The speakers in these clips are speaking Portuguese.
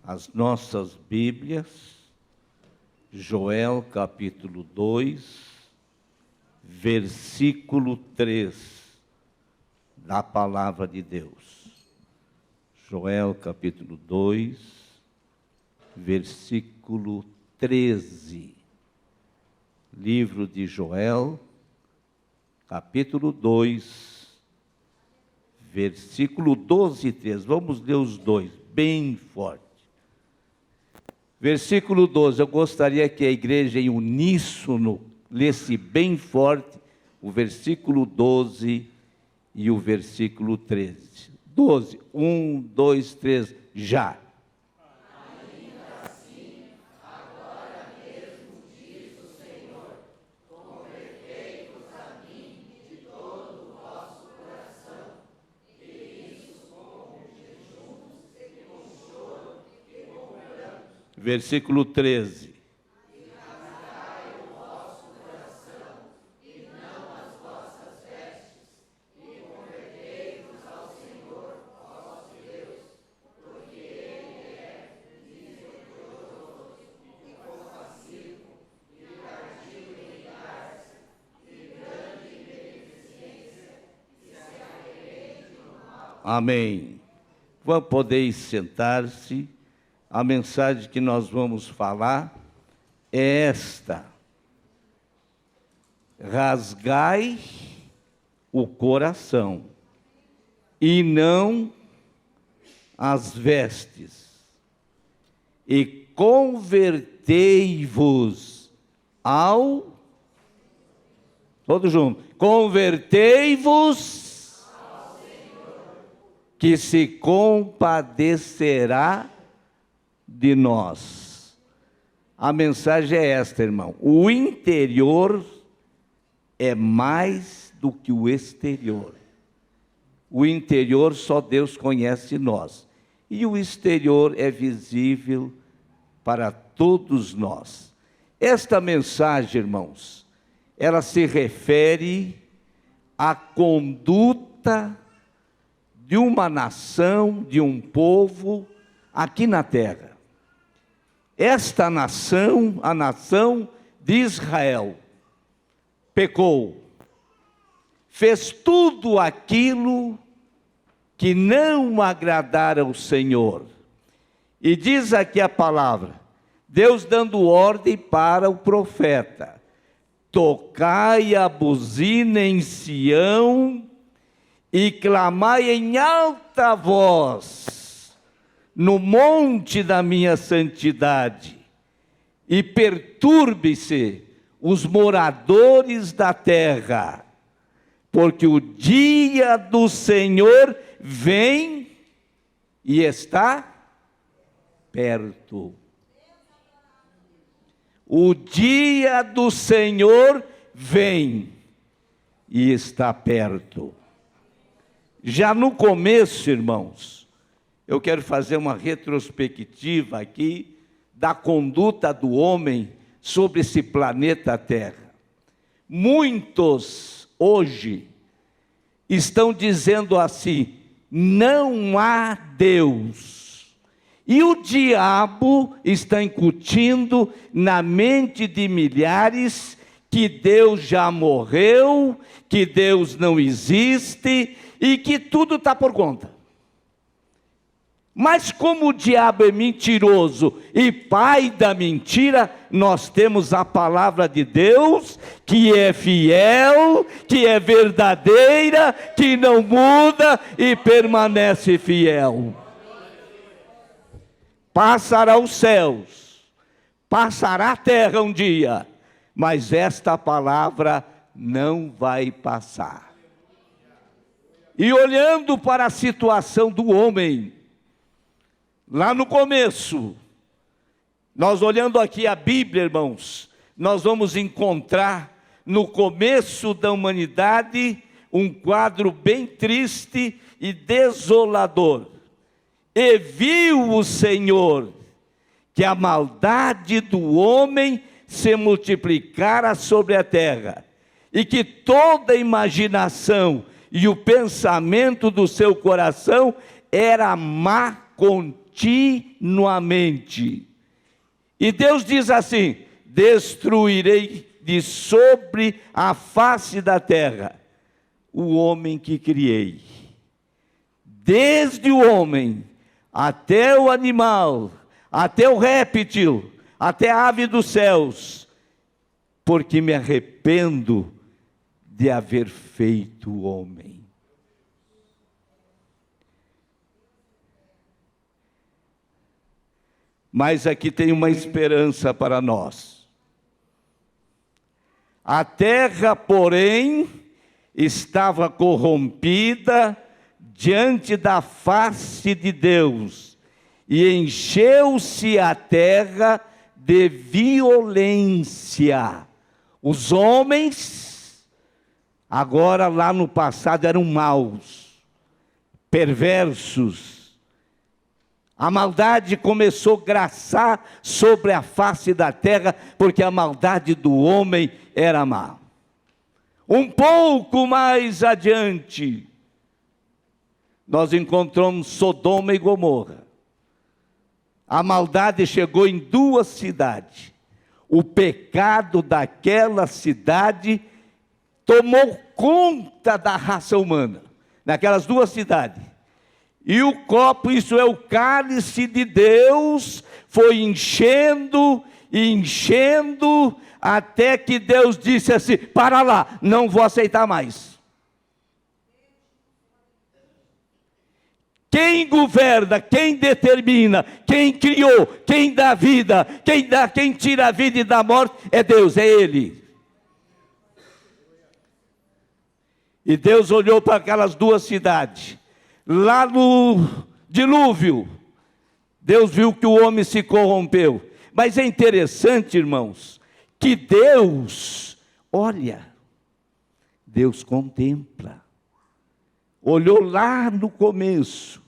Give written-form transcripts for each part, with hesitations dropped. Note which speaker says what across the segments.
Speaker 1: as nossas Bíblias, Joel capítulo 2, versículo 3, da palavra de Deus. Joel capítulo 2, versículo 13. Livro de Joel, capítulo 2, versículo 12 e 13. Vamos ler os dois, bem forte. Versículo 12, eu gostaria que a igreja em uníssono lesse bem forte o versículo 12 e o versículo 13. 12, 1, 2, 3, já.
Speaker 2: Ainda assim, agora mesmo diz o Senhor, convertei-vos a mim de todo o vosso coração, e isso com jejuns e com choro e com pranto.
Speaker 1: Versículo 13. Amém. Podeis sentar-se. A mensagem que nós vamos falar é esta: rasgai o coração e não as vestes, e convertei-vos ao... Todos juntos. Convertei-vos, que se compadecerá de nós. A mensagem é esta, irmão: o interior é mais do que o exterior. O interior só Deus conhece nós, e o exterior é visível para todos nós. Esta mensagem, irmãos, ela se refere à conduta de uma nação, de um povo aqui na terra. Esta nação, a nação de Israel, pecou, fez tudo aquilo que não agradara ao Senhor. E diz aqui a palavra, Deus dando ordem para o profeta: tocai a buzina em Sião e clamai em alta voz no monte da minha santidade, e perturbe-se os moradores da terra, porque o dia do Senhor vem e está perto. O dia do Senhor vem e está perto. Já no começo, irmãos, eu quero fazer uma retrospectiva aqui da conduta do homem sobre esse planeta Terra. Muitos hoje estão dizendo assim: não há Deus. E o diabo está incutindo na mente de milhares que Deus já morreu, que Deus não existe e que tudo está por conta. Mas como o diabo é mentiroso e pai da mentira, nós temos a palavra de Deus, que é fiel, que é verdadeira, que não muda e permanece fiel. Passará os céus, passará a terra um dia, mas esta palavra não vai passar. E olhando para a situação do homem, lá no começo, nós olhando aqui a Bíblia, irmãos, nós vamos encontrar no começo da humanidade um quadro bem triste e desolador. E viu o Senhor que a maldade do homem se multiplicara sobre a terra, e que toda a imaginação e o pensamento do seu coração era má contínua. continuamente. E Deus diz assim: destruirei de sobre a face da terra o homem que criei. Desde o homem, até o animal, até o réptil, até a ave dos céus, porque me arrependo de haver feito o homem. Mas aqui tem uma esperança para nós. A terra, porém, estava corrompida diante da face de Deus, e encheu-se a terra de violência. Os homens, agora lá no passado, eram maus, perversos. A maldade começou a graçar sobre a face da terra, porque a maldade do homem era má. Um pouco mais adiante, nós encontramos Sodoma e Gomorra. A maldade chegou em duas cidades. O pecado daquela cidade tomou conta da raça humana, naquelas duas cidades. E o copo, isso é o cálice de Deus, foi enchendo e enchendo, até que Deus disse assim: para lá, não vou aceitar mais. Quem governa, quem determina, quem criou, quem dá vida, quem tira a vida e dá a morte, é Deus, é Ele. E Deus olhou para aquelas duas cidades. Lá no dilúvio, Deus viu que o homem se corrompeu. Mas é interessante, irmãos, que Deus olha, Deus contempla. Olhou lá no começo,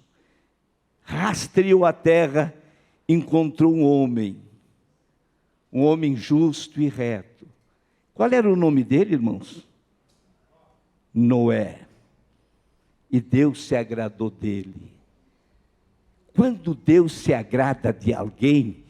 Speaker 1: rastreou a terra, encontrou um homem justo e reto. Qual era o nome dele, irmãos? Noé. E Deus se agradou dele. Quando Deus se agrada de alguém,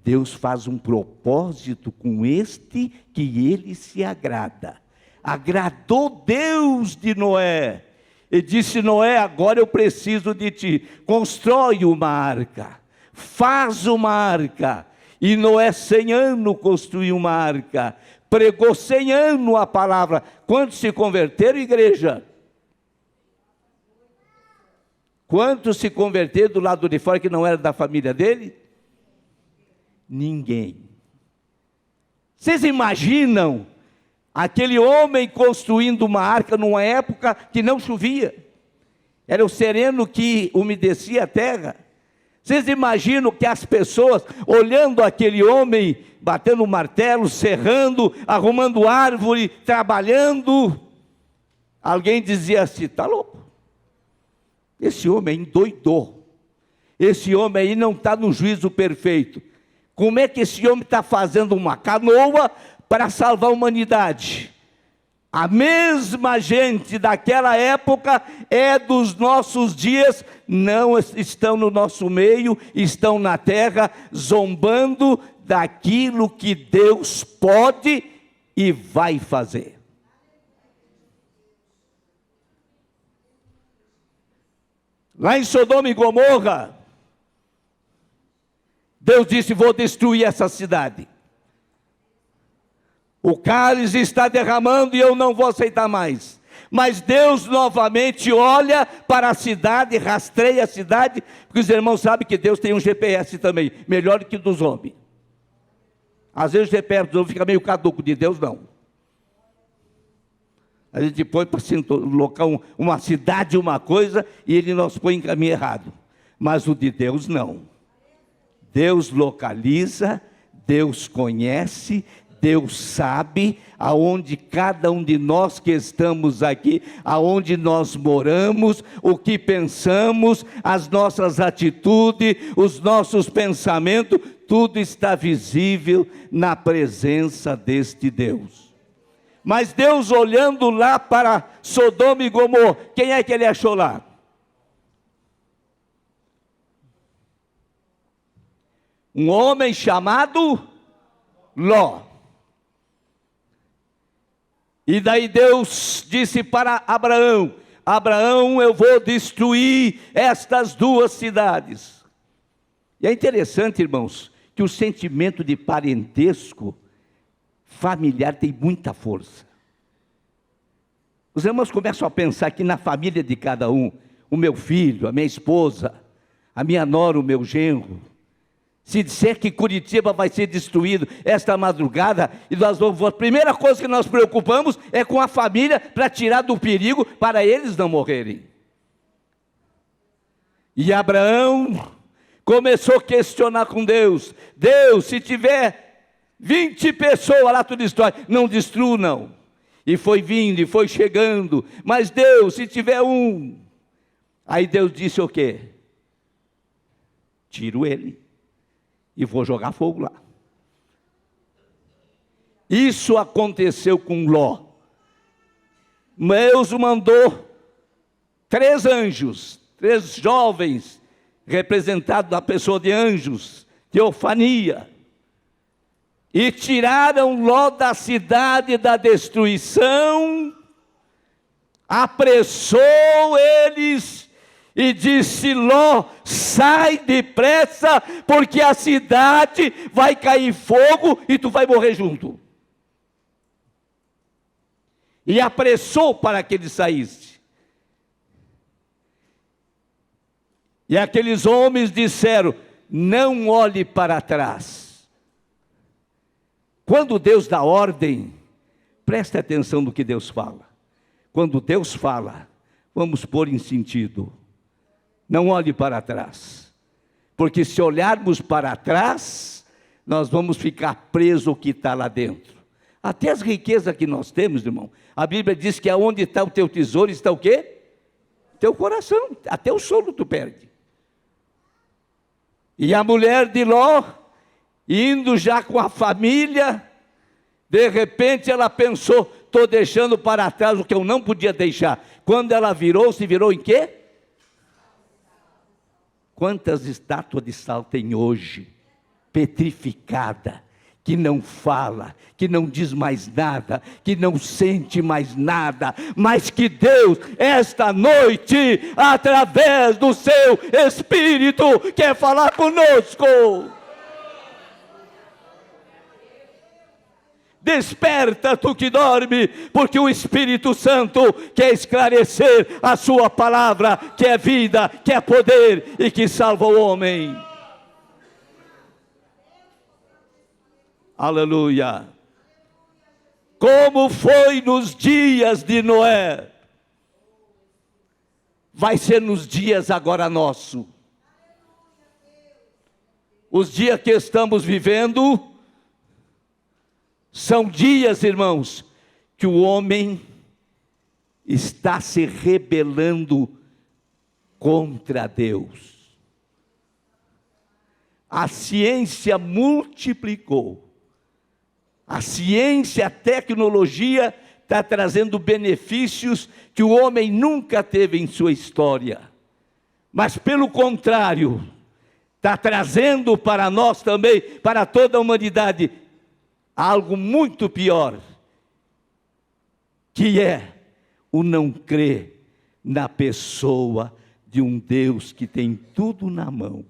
Speaker 1: Deus faz um propósito com este que ele se agrada. Agradou Deus de Noé. E disse: Noé, agora eu preciso de ti. Constrói uma arca. Faz uma arca. E Noé, 100 anos, construiu uma arca. Pregou 100 anos a palavra. Quantos se converteram, igreja? Quantos se converteram do lado de fora que não era da família dele? Ninguém. Vocês imaginam aquele homem construindo uma arca numa época que não chovia? Era o sereno que umedecia a terra. Vocês imaginam que as pessoas, olhando aquele homem, batendo o martelo, serrando, arrumando árvore, trabalhando, alguém dizia assim: está louco? Esse homem endoidou. Esse homem aí não está no juízo perfeito. Como é que esse homem está fazendo uma canoa para salvar a humanidade? A mesma gente daquela época é dos nossos dias, não estão no nosso meio, estão na terra, zombando daquilo que Deus pode e vai fazer. Lá em Sodoma e Gomorra, Deus disse: vou destruir essa cidade. O cálice está derramando e eu não vou aceitar mais. Mas Deus novamente olha para a cidade, rastreia a cidade, porque os irmãos sabem que Deus tem um GPS também, melhor que o dos homens. Às vezes o GPS dos homens fica meio caduco, de Deus não. A gente põe para colocar uma cidade, uma coisa, e ele nos põe em caminho errado. Mas o de Deus não. Deus localiza, Deus conhece, Deus sabe aonde cada um de nós que estamos aqui, aonde nós moramos, o que pensamos, as nossas atitudes, os nossos pensamentos, tudo está visível na presença deste Deus. Mas Deus, olhando lá para Sodoma e Gomorra, quem é que ele achou lá? Um homem chamado Ló. E daí Deus disse para Abraão: Abraão, eu vou destruir estas duas cidades. E é interessante, irmãos, que o sentimento de parentesco familiar tem muita força. Os irmãos começam a pensar que na família de cada um, o meu filho, a minha esposa, a minha nora, o meu genro, se disser que Curitiba vai ser destruído esta madrugada, e a primeira coisa que nós preocupamos é com a família, para tirar do perigo, para eles não morrerem. E Abraão começou a questionar com Deus: Deus, se tiver 20 pessoas lá, tu destrói. Não destrua, não. E foi vindo, e foi chegando. Mas Deus, se tiver um. Aí Deus disse o quê? Tiro ele e vou jogar fogo lá. Isso aconteceu com Ló. Deus mandou 3 anjos, 3 jovens, representados na pessoa de anjos, teofania, e tiraram Ló da cidade da destruição, apressou eles e disse: Ló, sai depressa, porque a cidade vai cair fogo e tu vai morrer junto. E apressou para que ele saísse. E aqueles homens disseram: não olhe para trás. Quando Deus dá ordem, preste atenção no que Deus fala. Quando Deus fala, vamos pôr em sentido. Não olhe para trás, porque se olharmos para trás, nós vamos ficar presos ao que está lá dentro. Até as riquezas que nós temos, irmão, a Bíblia diz que aonde está o teu tesouro, está o quê? Teu coração, até o sono tu perde. E a mulher de Ló, indo já com a família, de repente ela pensou: estou deixando para trás o que eu não podia deixar. Quando ela virou, se virou em quê? Quantas estátuas de sal tem hoje, petrificada, que não fala, que não diz mais nada, que não sente mais nada, mas que Deus, esta noite, através do seu Espírito, quer falar conosco. Desperta, tu que dorme, porque o Espírito Santo quer esclarecer a sua palavra, que é vida, que é poder e que salva o homem. Aleluia. Como foi nos dias de Noé, vai ser nos dias agora nosso. Os dias que estamos vivendo são dias, irmãos, que o homem está se rebelando contra Deus. A ciência multiplicou. A ciência, a tecnologia está trazendo benefícios que o homem nunca teve em sua história. Mas pelo contrário, está trazendo para nós também, para toda a humanidade, algo muito pior, que é o não crer na pessoa de um Deus que tem tudo na mão.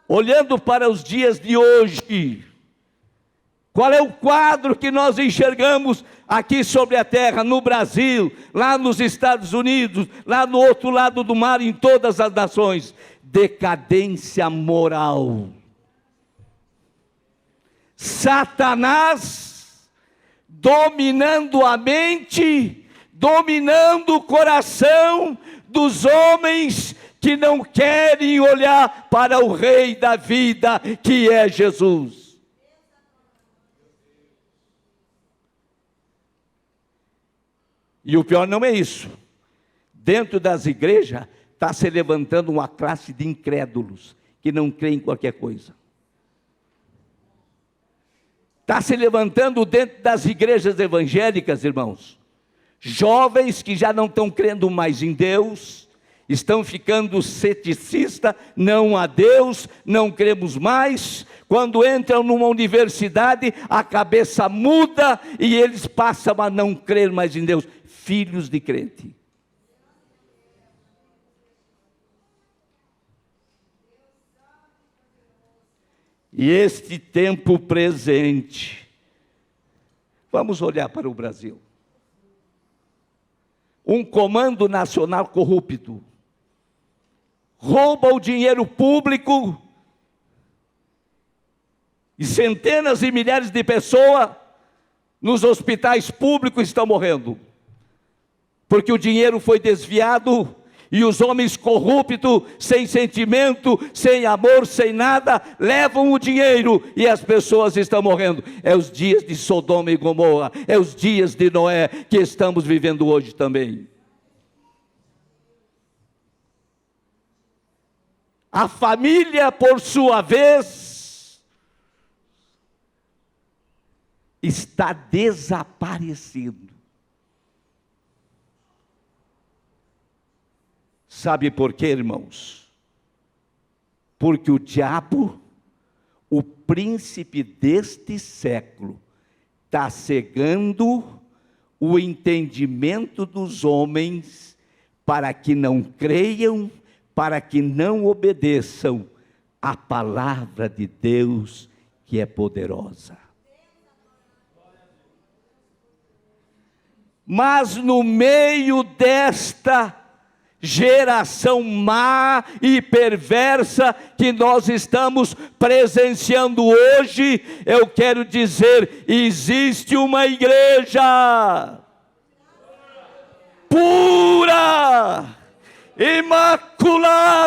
Speaker 1: Olhando para os dias de hoje, qual é o quadro que nós enxergamos aqui sobre a terra, no Brasil, lá nos Estados Unidos, lá no outro lado do mar, em todas as nações? Decadência moral. Satanás dominando a mente, dominando o coração dos homens que não querem olhar para o Rei da vida, que é Jesus. E o pior não é isso. Dentro das igrejas está se levantando uma classe de incrédulos, que não creem em qualquer coisa. Está se levantando dentro das igrejas evangélicas, irmãos, jovens que já não estão crendo mais em Deus, estão ficando ceticistas, não há Deus, não cremos mais. Quando entram numa universidade, a cabeça muda e eles passam a não crer mais em Deus. Filhos de crente. E este tempo presente, vamos olhar para o Brasil. Um comando nacional corrupto rouba o dinheiro público e centenas e milhares de pessoas nos hospitais públicos estão morrendo, porque o dinheiro foi desviado e os homens corruptos, sem sentimento, sem amor, sem nada, levam o dinheiro e as pessoas estão morrendo. É os dias de Sodoma e Gomorra, é os dias de Noé que estamos vivendo hoje também. A família, por sua vez, está desaparecendo. Sabe por quê, irmãos? Porque o diabo, o príncipe deste século, está cegando o entendimento dos homens para que não creiam, para que não obedeçam a palavra de Deus que é poderosa. Mas no meio desta geração má e perversa que nós estamos presenciando hoje, eu quero dizer, existe uma igreja pura, imaculada,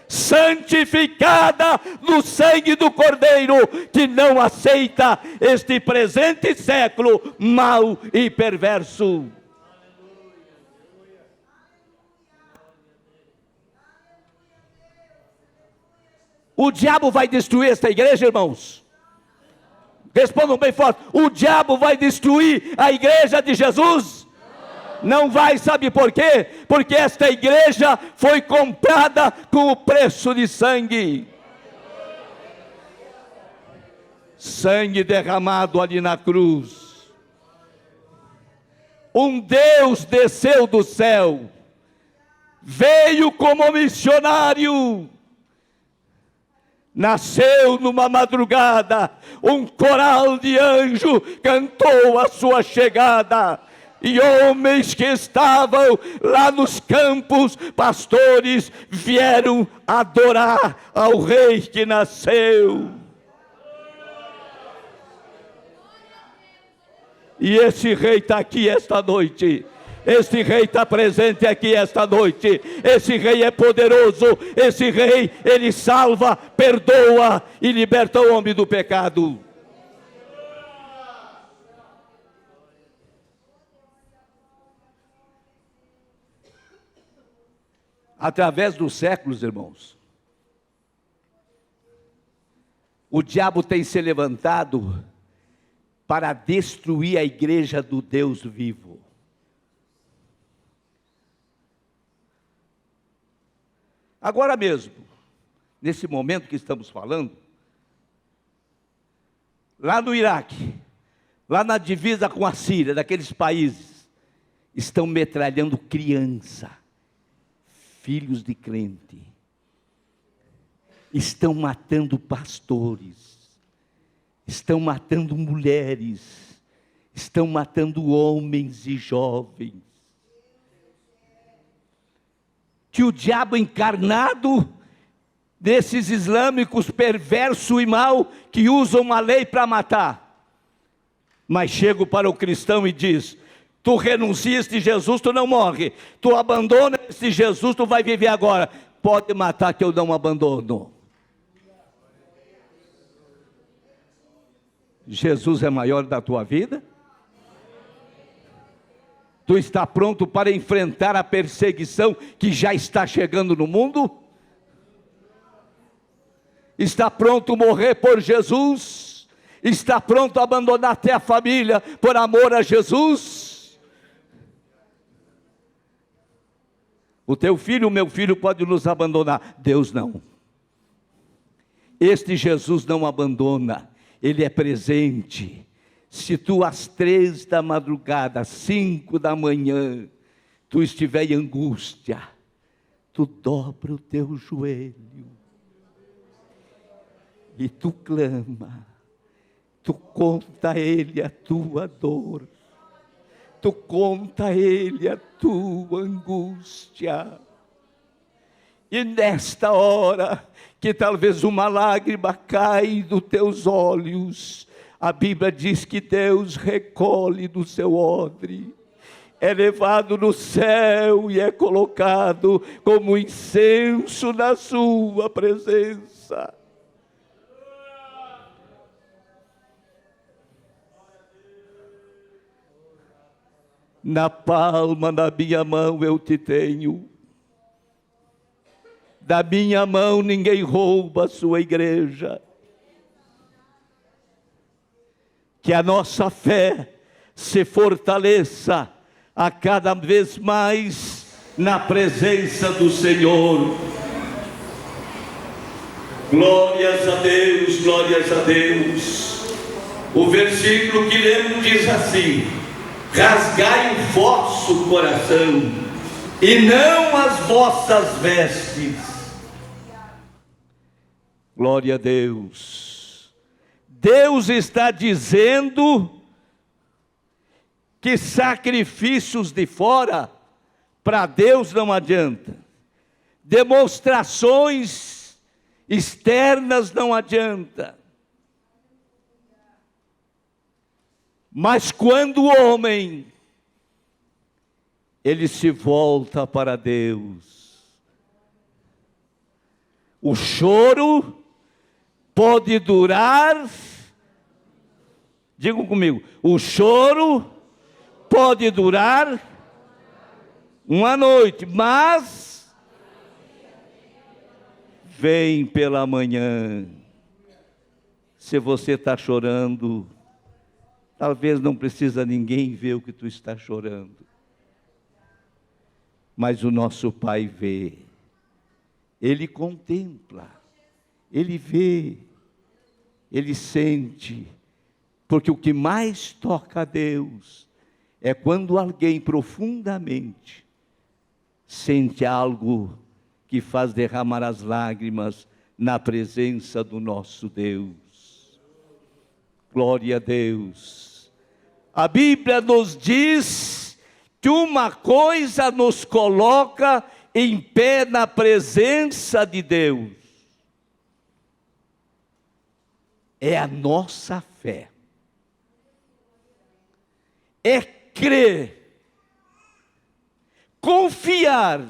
Speaker 1: santificada no sangue do Cordeiro, que não aceita este presente século mau e perverso. O diabo vai destruir esta igreja, irmãos? Respondam bem forte. O diabo vai destruir a igreja de Jesus? Não vai, sabe por quê? Porque esta igreja foi comprada com o preço de sangue. Sangue derramado ali na cruz. Um Deus desceu do céu, veio como missionário. Nasceu numa madrugada, um coral de anjo cantou a sua chegada, e homens que estavam lá nos campos, pastores, vieram adorar ao rei que nasceu. E esse rei está aqui esta noite. Esse rei está presente aqui esta noite. Esse rei é poderoso. Esse rei, ele salva, perdoa e liberta o homem do pecado. Através dos séculos, irmãos, o diabo tem se levantado para destruir a igreja do Deus vivo. Agora mesmo, nesse momento que estamos falando, lá no Iraque, lá na divisa com a Síria, daqueles países, estão metralhando criança, filhos de crente, estão matando pastores, estão matando mulheres, estão matando homens e jovens. Que o diabo encarnado desses islâmicos perverso e mal, que usam a lei para matar. Mas chego para o cristão e diz: tu renuncias de Jesus, tu não morre. Tu abandona esse Jesus, tu vai viver agora. Pode matar que eu não abandono. Jesus é maior da tua vida? Tu está pronto para enfrentar a perseguição que já está chegando no mundo? Está pronto a morrer por Jesus? Está pronto a abandonar até a família por amor a Jesus? O teu filho, o meu filho pode nos abandonar. Deus não. Este Jesus não abandona, Ele é presente. Se tu às 3 da madrugada, 5 da manhã, tu estiver em angústia, tu dobra o teu joelho e tu clama, tu conta a Ele a tua dor, tu conta a Ele a tua angústia. E nesta hora, que talvez uma lágrima cai dos teus olhos, a Bíblia diz que Deus recolhe do seu odre, é levado no céu e é colocado como incenso na sua presença. Na palma da minha mão eu te tenho. Da minha mão ninguém rouba a sua igreja. Que a nossa fé se fortaleça a cada vez mais na presença do Senhor. Glórias a Deus, glórias a Deus. O versículo que lemos diz assim: rasgai o vosso coração e não as vossas vestes. Glória a Deus. Deus está dizendo que sacrifícios de fora, para Deus não adianta. Demonstrações externas não adianta. Mas quando o homem, ele se volta para Deus, o choro pode durar, digam comigo, o choro pode durar uma noite, mas vem pela manhã. Se você está chorando, talvez não precisa ninguém ver o que tu está chorando, mas o nosso Pai vê, Ele contempla, Ele vê, Ele sente, porque o que mais toca a Deus é quando alguém profundamente sente algo que faz derramar as lágrimas na presença do nosso Deus. Glória a Deus. A Bíblia nos diz que uma coisa nos coloca em pé na presença de Deus: é a nossa fé, é crer, confiar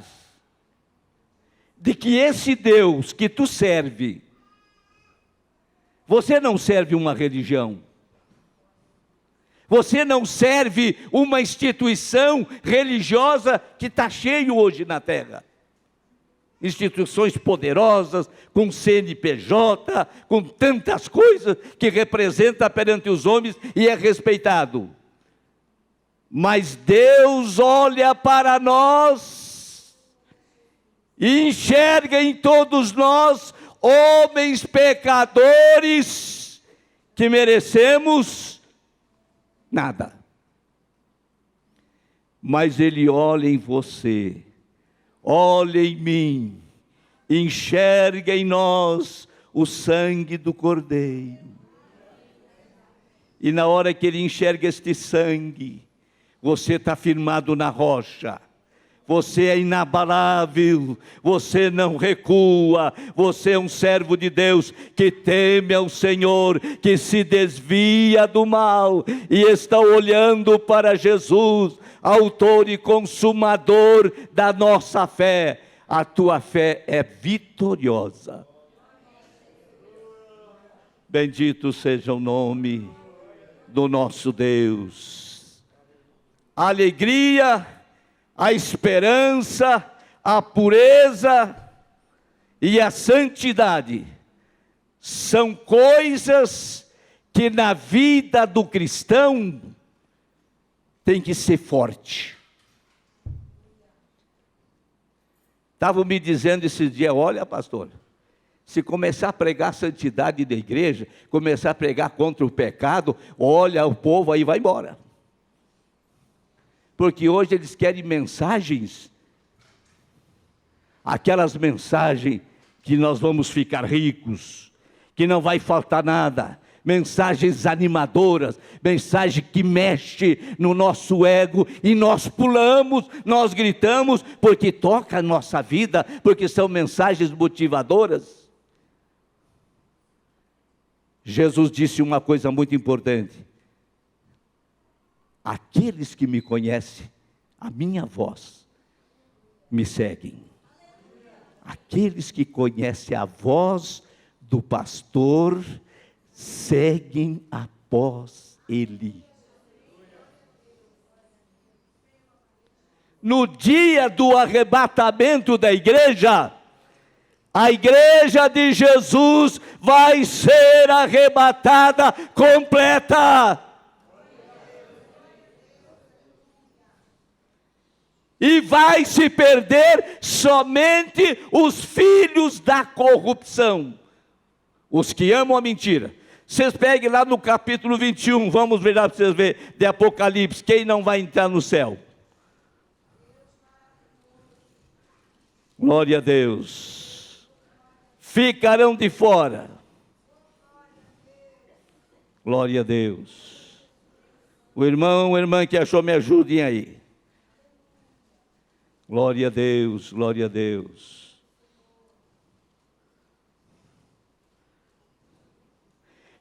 Speaker 1: de que esse Deus que tu serve, você não serve uma religião, você não serve uma instituição religiosa que está cheio hoje na terra. Instituições poderosas, com CNPJ, com tantas coisas que representa perante os homens e é respeitado. Mas Deus olha para nós e enxerga em todos nós homens pecadores que merecemos nada. Mas Ele olha em você, olha em mim, enxerga em nós o sangue do Cordeiro. E na hora que Ele enxerga este sangue, você está firmado na rocha. Você é inabalável, você não recua, você é um servo de Deus que teme ao Senhor, que se desvia do mal e está olhando para Jesus, autor e consumador da nossa fé. A tua fé é vitoriosa. Bendito seja o nome do nosso Deus. A alegria, a esperança, a pureza e a santidade são coisas que na vida do cristão tem que ser forte. Estavam me dizendo esses dias: olha, pastor, se começar a pregar a santidade da igreja, começar a pregar contra o pecado, olha, o povo aí vai embora. Porque hoje eles querem mensagens, aquelas mensagens que nós vamos ficar ricos, que não vai faltar nada, mensagens animadoras, mensagem que mexe no nosso ego, e nós pulamos, nós gritamos, porque toca a nossa vida, porque são mensagens motivadoras. Jesus disse uma coisa muito importante: aqueles que me conhecem, a minha voz, me seguem. Aqueles que conhecem a voz do pastor, seguem após ele. No dia do arrebatamento da igreja, a igreja de Jesus vai ser arrebatada completa. E vai se perder somente os filhos da corrupção, os que amam a mentira. Vocês peguem lá no capítulo 21, vamos ver lá para vocês verem, de Apocalipse, quem não vai entrar no céu. Glória a Deus. Ficarão de fora. Glória a Deus. O irmão, a irmã que achou, me ajudem aí. Glória a Deus, glória a Deus.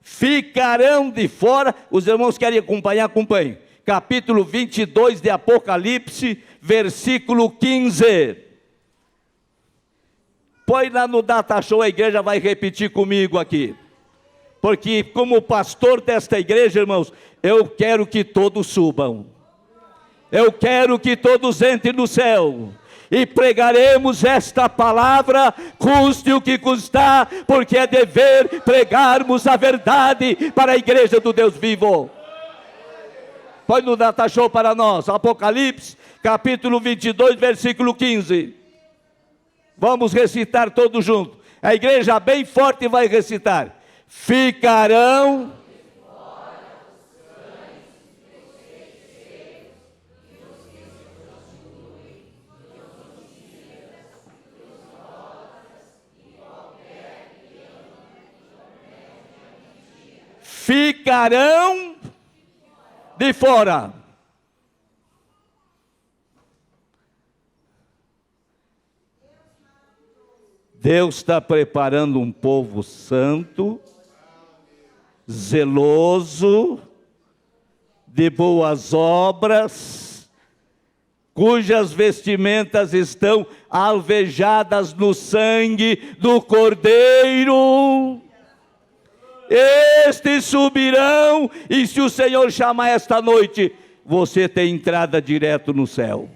Speaker 1: Ficarão de fora, os irmãos querem acompanhar, acompanhem. Capítulo 22 de Apocalipse, versículo 15. Põe lá no Data Show, a igreja vai repetir comigo aqui. Porque como pastor desta igreja, irmãos, eu quero que todos subam. Eu quero que todos entrem no céu, e pregaremos esta palavra, custe o que custar, porque é dever pregarmos a verdade para a igreja do Deus vivo. Põe no Data Show para nós, Apocalipse, capítulo 22, versículo 15. Vamos recitar todos juntos. A igreja bem forte vai recitar. Ficarão... ficarão de fora. Deus está preparando um povo santo, zeloso, de boas obras, cujas vestimentas estão alvejadas no sangue do Cordeiro. Estes subirão, e se o Senhor chamar esta noite, você tem entrada direto no céu.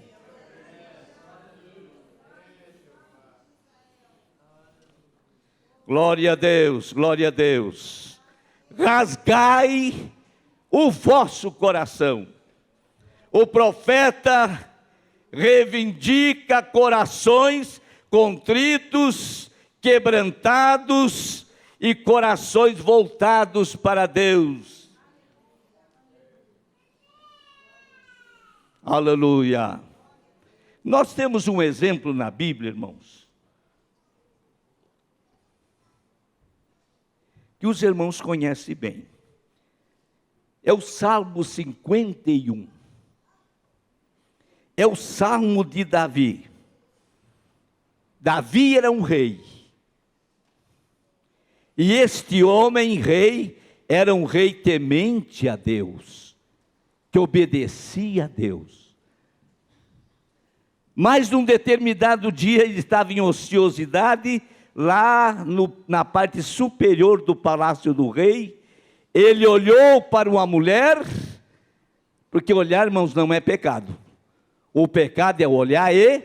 Speaker 1: Glória a Deus, glória a Deus. Rasgai o vosso coração. O profeta reivindica corações contritos, quebrantados e corações voltados para Deus. Aleluia. Nós temos um exemplo na Bíblia, irmãos, que os irmãos conhecem bem. É o Salmo 51. É o Salmo de Davi. Davi era um rei. E este homem rei era um rei temente a Deus, que obedecia a Deus. Mas num determinado dia ele estava em ociosidade, lá na parte superior do palácio do rei. Ele olhou para uma mulher, porque olhar, irmãos, não é pecado. O pecado é olhar e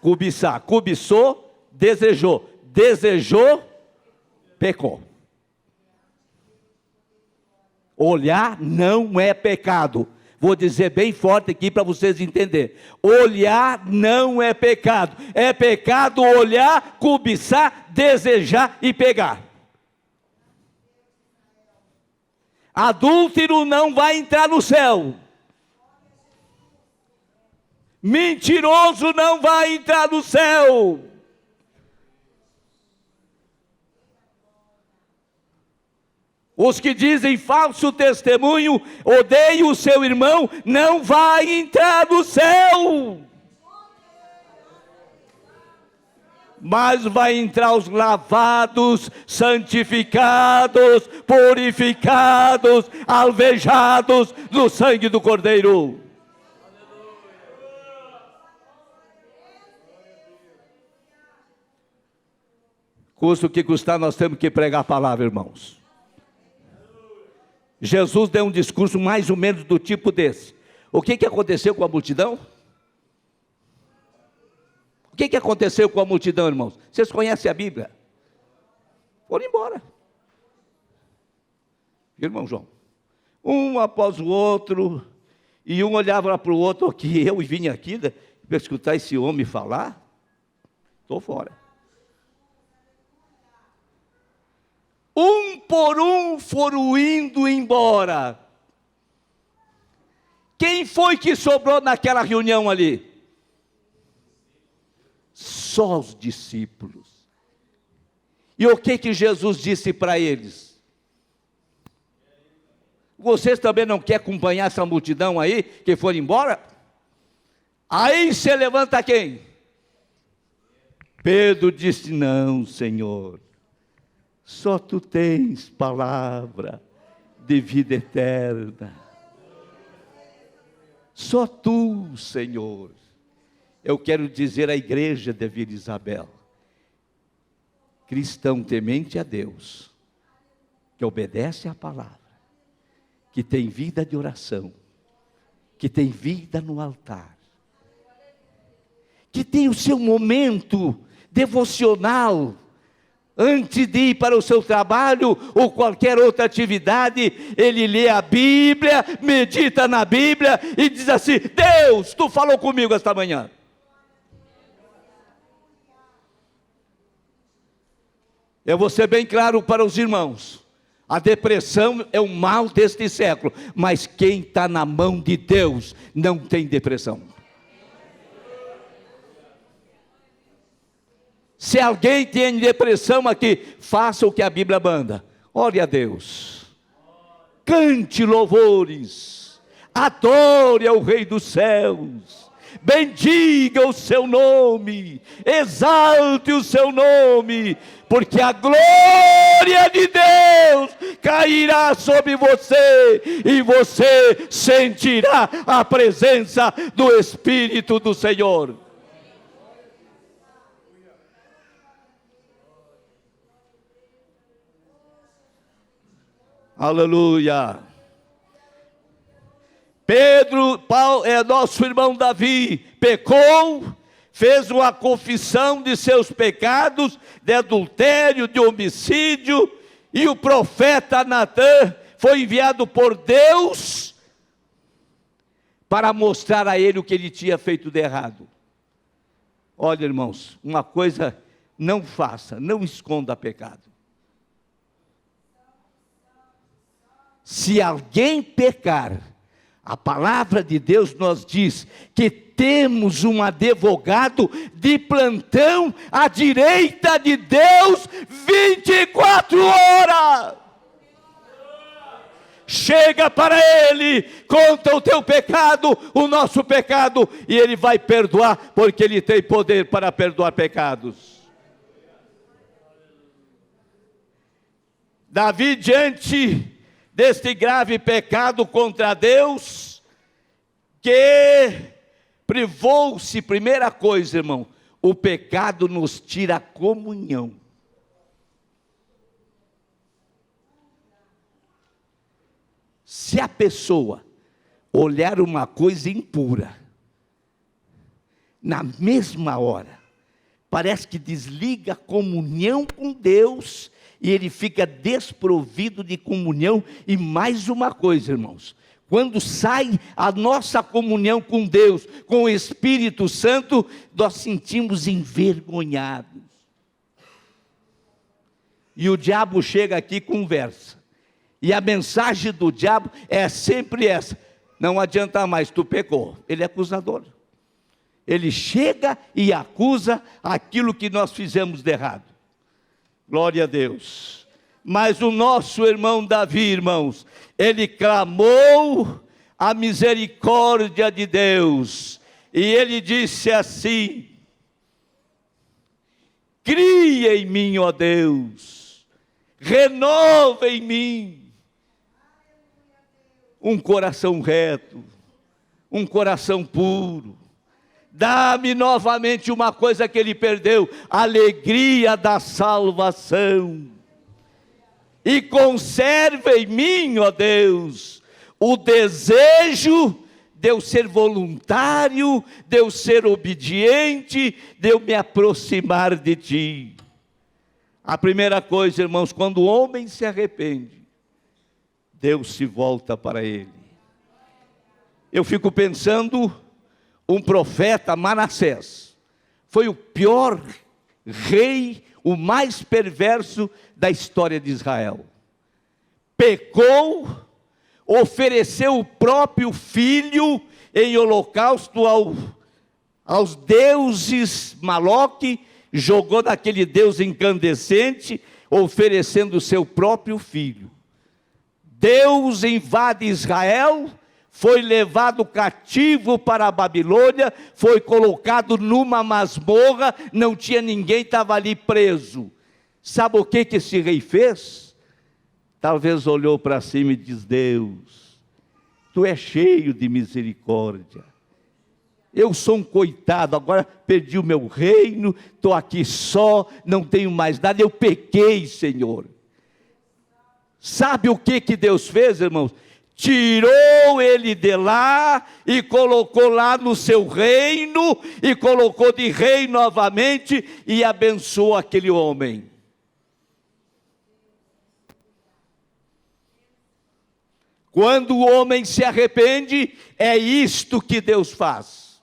Speaker 1: cobiçar. Cobiçou, desejou. Desejou, pecou. Olhar não é pecado. Vou dizer bem forte aqui para vocês entenderem. Olhar não é pecado. É pecado olhar, cobiçar, desejar e pegar. Adúltero não vai entrar no céu. Mentiroso não vai entrar no céu. Os que dizem falso testemunho, odeiam o seu irmão, não vai entrar no céu. Mas vai entrar os lavados, santificados, purificados, alvejados no sangue do Cordeiro. Custa o que custar, nós temos que pregar a palavra, irmãos. Jesus deu um discurso mais ou menos do tipo desse. O que aconteceu com a multidão? O que aconteceu com a multidão, irmãos? Vocês conhecem a Bíblia? Foram embora. Irmão João, um após o outro, e um olhava para o outro, que eu vinha aqui para escutar esse homem falar, estou fora. Um por um foram indo embora. Quem foi que sobrou naquela reunião ali? Só os discípulos. E o que Jesus disse para eles? Vocês também não querem acompanhar essa multidão aí, que foram embora? Aí se levanta quem? Pedro disse, não, Senhor. Só tu tens palavra de vida eterna. Só tu, Senhor. Eu quero dizer à igreja de Vila Isabel, cristão temente a Deus, que obedece à palavra, que tem vida de oração, que tem vida no altar, que tem o seu momento devocional, antes de ir para o seu trabalho ou qualquer outra atividade, ele lê a Bíblia, medita na Bíblia e diz assim, Deus, tu falou comigo esta manhã. Eu vou ser bem claro para os irmãos, a depressão é o mal deste século, mas quem está na mão de Deus não tem depressão. Se alguém tem depressão aqui, faça o que a Bíblia manda. Ore a Deus. Cante louvores. Adore ao Rei dos céus. Bendiga o seu nome. Exalte o seu nome. Porque a glória de Deus cairá sobre você. E você sentirá a presença do Espírito do Senhor. Aleluia. Pedro, nosso irmão Davi, pecou, fez uma confissão de seus pecados, de adultério, de homicídio, e o profeta Natã foi enviado por Deus para mostrar a ele o que ele tinha feito de errado. Olha, irmãos, uma coisa não faça, não esconda pecado. Se alguém pecar, a palavra de Deus nos diz que temos um advogado de plantão à direita de Deus 24 horas. Chega para Ele, conta o teu pecado, o nosso pecado, e Ele vai perdoar, porque Ele tem poder para perdoar pecados. Davi, diante deste grave pecado contra Deus, que privou-se, primeira coisa, irmão, o pecado nos tira a comunhão. Se a pessoa olhar uma coisa impura, na mesma hora, parece que desliga a comunhão com Deus, e ele fica desprovido de comunhão. E mais uma coisa, irmãos, Quando sai a nossa comunhão com Deus, com o Espírito Santo, nós sentimos envergonhados. E o diabo chega aqui e conversa. E a mensagem do diabo é sempre essa: não adianta mais, tu pecou. Ele é acusador. Ele chega e acusa aquilo que nós fizemos de errado. Glória a Deus. Mas o nosso irmão Davi, irmãos, ele clamou a misericórdia de Deus. E ele disse assim: cria em mim, ó Deus, renova em mim um coração reto, um coração puro. Dá-me novamente uma coisa que ele perdeu: a alegria da salvação. E conserva em mim, ó Deus, o desejo de eu ser voluntário, de eu ser obediente, de eu me aproximar de Ti. A primeira coisa, irmãos, quando o homem se arrepende, Deus se volta para ele. Eu fico pensando, um profeta, Manassés, foi o pior rei, o mais perverso da história de Israel. Pecou, ofereceu o próprio filho em holocausto aos deuses Moloque, jogou naquele deus incandescente, oferecendo o seu próprio filho. Deus invade Israel, foi levado cativo para a Babilônia, foi colocado numa masmorra, não tinha ninguém, estava ali preso. Sabe o que esse rei fez? Talvez olhou para cima e disse: Deus, Tu és cheio de misericórdia. Eu sou um coitado, agora perdi o meu reino, estou aqui só, não tenho mais nada, eu pequei, Senhor. Sabe o que Deus fez, irmãos? Tirou ele de lá e colocou lá no seu reino, e colocou de rei novamente, e abençoou aquele homem. Quando o homem se arrepende, é isto que Deus faz.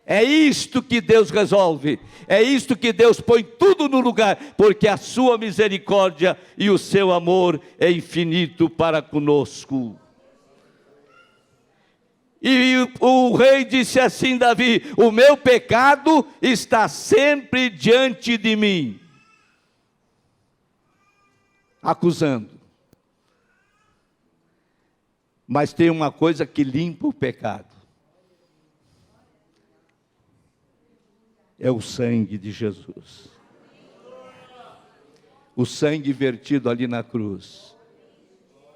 Speaker 1: É isto que Deus resolve. É isto que Deus põe tudo no lugar, porque a sua misericórdia e o seu amor é infinito para conosco. E o rei disse assim: Davi, o meu pecado está sempre diante de mim. Acusando. Mas tem uma coisa que limpa o pecado. É o sangue de Jesus. O sangue vertido ali na cruz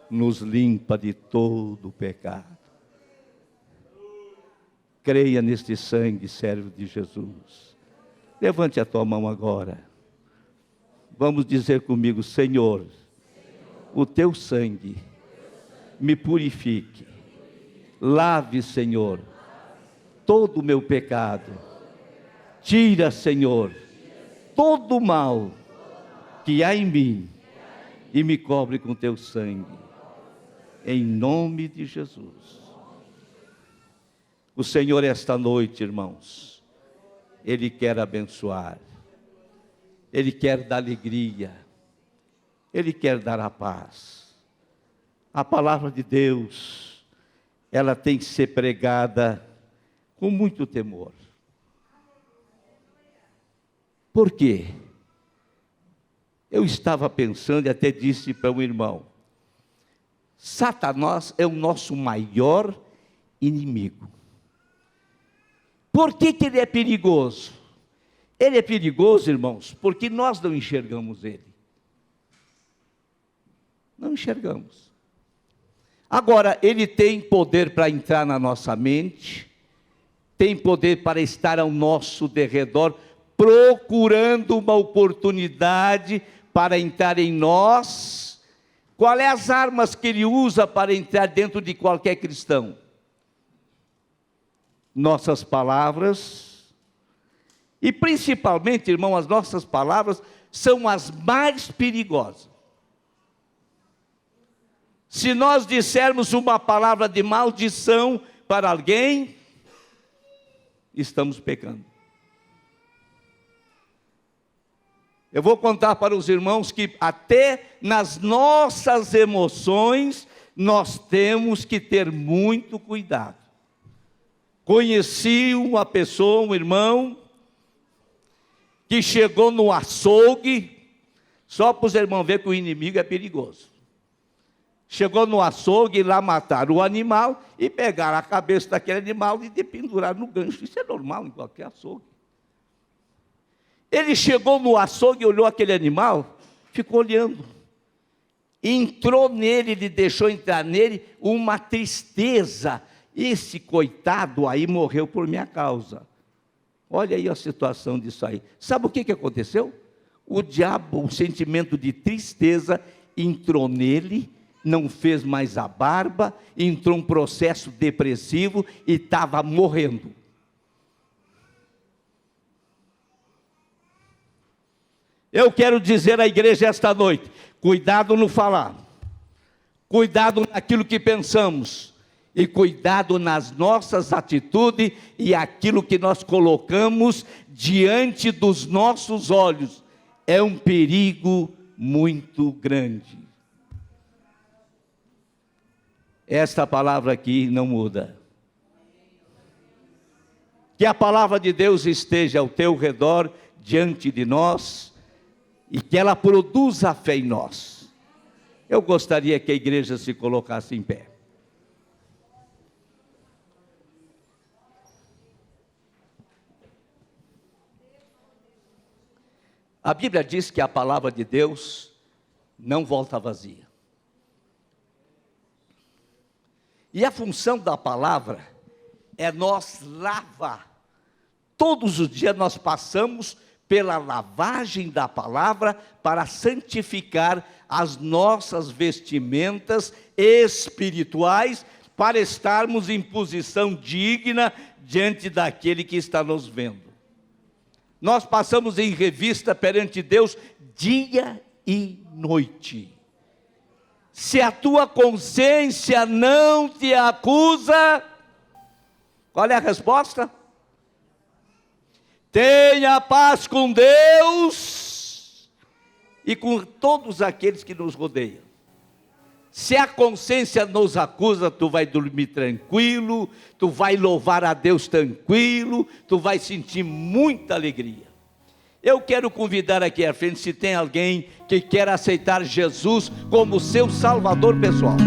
Speaker 1: nos limpa de todo o pecado. Creia neste sangue, servo de Jesus. Levante a tua mão agora. Vamos dizer comigo: Senhor, o teu sangue me purifique. Lave, Senhor, todo o meu pecado. Tira, Senhor, todo o mal que há em mim e me cobre com teu sangue. Em nome de Jesus. O Senhor, esta noite, irmãos, Ele quer abençoar, Ele quer dar alegria, Ele quer dar a paz. A palavra de Deus, ela tem que ser pregada com muito temor. Por quê? Eu estava pensando e até disse para um irmão: Satanás é o nosso maior inimigo. Por que ele é perigoso? Ele é perigoso, irmãos, porque nós não enxergamos ele. Não enxergamos. Agora, ele tem poder para entrar na nossa mente, tem poder para estar ao nosso derredor, procurando uma oportunidade para entrar em nós. Qual é as armas que ele usa para entrar dentro de qualquer cristão? Nossas palavras, e principalmente, irmão, as nossas palavras são as mais perigosas. Se nós dissermos uma palavra de maldição para alguém, estamos pecando. Eu vou contar para os irmãos que até nas nossas emoções nós temos que ter muito cuidado. Conheci uma pessoa, um irmão, que chegou no açougue, só para os irmãos verem que o inimigo é perigoso. Chegou no açougue e lá mataram o animal e pegaram a cabeça daquele animal e penduraram no gancho. Isso é normal em qualquer açougue. Ele chegou no açougue e olhou aquele animal, ficou olhando. Entrou nele, ele deixou entrar nele uma tristeza. Esse coitado aí morreu por minha causa. Olha aí a situação disso aí. Sabe o que aconteceu? O diabo, o sentimento de tristeza entrou nele, não fez mais a barba, entrou um processo depressivo e estava morrendo. Eu quero dizer à igreja esta noite, cuidado no falar, cuidado naquilo que pensamos, e cuidado nas nossas atitudes e aquilo que nós colocamos diante dos nossos olhos. É um perigo muito grande. Esta palavra aqui não muda. Que a palavra de Deus esteja ao teu redor, diante de nós, e que ela produza fé em nós. Eu gostaria que a igreja se colocasse em pé. A Bíblia diz que a palavra de Deus não volta vazia. E a função da palavra é nós lavar. Todos os dias nós passamos pela lavagem da palavra para santificar as nossas vestimentas espirituais, para estarmos em posição digna diante daquele que está nos vendo. Nós passamos em revista perante Deus dia e noite. Se a tua consciência não te acusa, qual é a resposta? Tenha paz com Deus e com todos aqueles que nos rodeiam. Se a consciência nos acusa, tu vai dormir tranquilo, tu vai louvar a Deus tranquilo, tu vai sentir muita alegria. Eu quero convidar aqui à frente, se tem alguém que quer aceitar Jesus como seu Salvador pessoal.